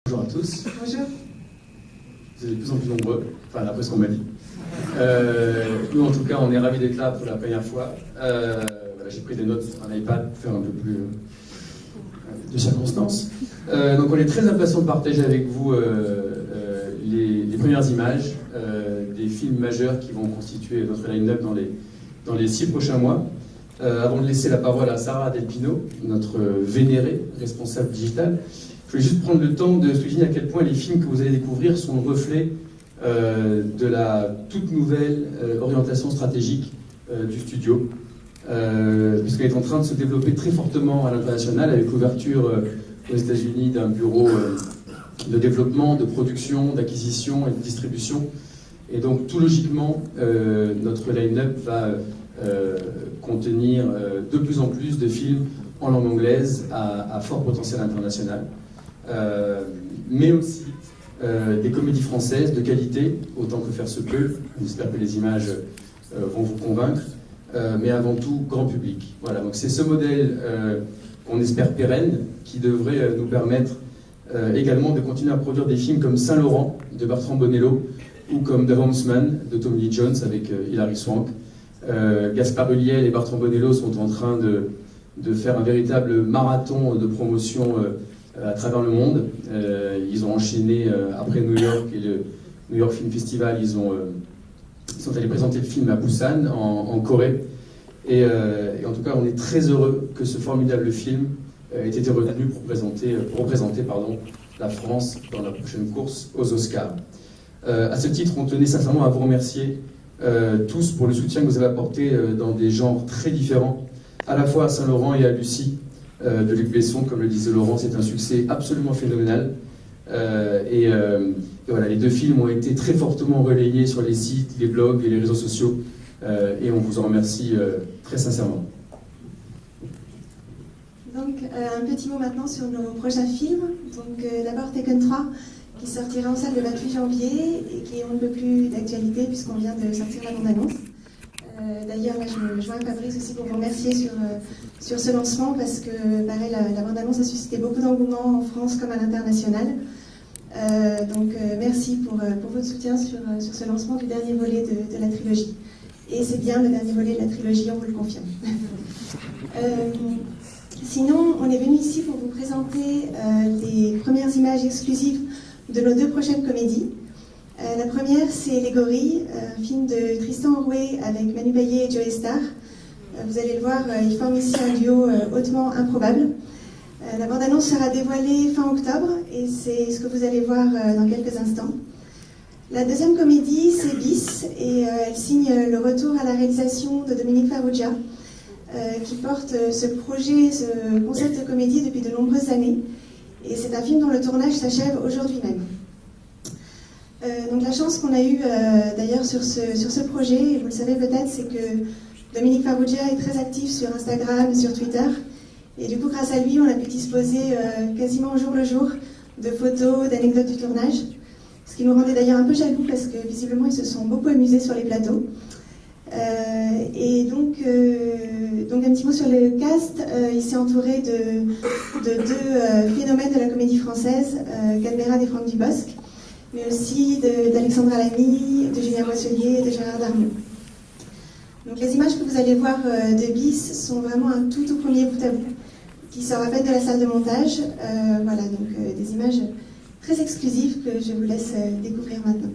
Bonjour à tous. Bonjour. Vous êtes de plus en plus nombreux, enfin d'après ce qu'on m'a dit. Nous en tout cas on est ravis d'être là pour la première fois. Voilà, j'ai pris des notes sur un iPad pour faire un peu plus de circonstances. Donc on est très impatient de partager avec vous les premières images des films majeurs qui vont constituer notre line-up dans les 6 prochains mois. Avant de laisser la parole à Sarah Del Pino, notre vénérée responsable digitale, je vais juste prendre le temps de souligner à quel point les films que vous allez découvrir sont le reflet de la toute nouvelle orientation stratégique du studio, puisqu'elle est en train de se développer très fortement à l'international avec l'ouverture aux États-Unis d'un bureau de développement, de production, d'acquisition et de distribution. Et donc tout logiquement, notre line-up va contenir de plus en plus de films en langue anglaise à fort potentiel international. Mais aussi des comédies françaises de qualité, autant que faire se peut. J'espère que les images vont vous convaincre, mais avant tout grand public. Voilà, donc c'est ce modèle qu'on espère pérenne qui devrait nous permettre également de continuer à produire des films comme Saint-Laurent de Bertrand Bonello ou comme The Homesman de Tommy Lee Jones avec Hilary Swank. Gaspard Ulliel et Bertrand Bonello sont en train de faire un véritable marathon de promotion à travers le monde. Ils ont enchaîné après New York et le New York Film Festival, ils sont allés présenter le film à Busan en Corée. Et en tout cas, on est très heureux que ce formidable film ait été retenu pour représenter la France dans la prochaine course aux Oscars. À ce titre, on tenait sincèrement à vous remercier tous pour le soutien que vous avez apporté dans des genres très différents, à la fois à Saint-Laurent et à Lucie de Luc Besson. Comme le disait Laurent, c'est un succès absolument phénoménal. Et voilà, les deux films ont été très fortement relayés sur les sites, les blogs et les réseaux sociaux. Et on vous en remercie très sincèrement. Donc, un petit mot maintenant sur nos prochains films. Donc, d'abord Taken 3, qui sortira en salle le 28 janvier et qui est un peu plus d'actualité puisqu'on vient de sortir la bande-annonce. D'ailleurs, là, je me joins à Fabrice aussi pour vous remercier sur ce lancement parce que, pareil, la bande-annonce a suscité beaucoup d'engouement en France comme à l'international. Donc, merci pour votre soutien sur ce lancement du dernier volet de la trilogie. Et c'est bien le dernier volet de la trilogie, on vous le confirme. Sinon, on est venu ici pour vous présenter les premières images exclusives de nos 2 prochaines comédies. La première, c'est Les Gorilles, un film de Tristan Orouet avec Manu Payet et Joey Starr. Vous allez le voir, ils forment ici un duo hautement improbable. La bande-annonce sera dévoilée fin octobre et c'est ce que vous allez voir dans quelques instants. La deuxième comédie, c'est Bis, et elle signe le retour à la réalisation de Dominique Farrugia, qui porte ce projet, ce concept de comédie depuis de nombreuses années. Et c'est un film dont le tournage s'achève aujourd'hui même. Donc la chance qu'on a eue d'ailleurs sur ce projet, et vous le savez peut-être, c'est que Dominique Farrugia est très actif sur Instagram, sur Twitter. Et du coup, grâce à lui, on a pu disposer quasiment au jour le jour de photos, d'anecdotes du tournage. Ce qui nous rendait d'ailleurs un peu jaloux parce que visiblement ils se sont beaucoup amusés sur les plateaux. Et donc un petit mot sur le cast. Il s'est entouré de 2 phénomènes de la comédie française, Cadmerade et Franck Dubosc, mais aussi d'Alexandra Lamy, de Julien Boisselier et de Gérard Darmon. Donc les images que vous allez voir de Bis sont vraiment un tout premier bout à bout qui sort à peine de la salle de montage. Voilà, donc des images très exclusives que je vous laisse découvrir maintenant.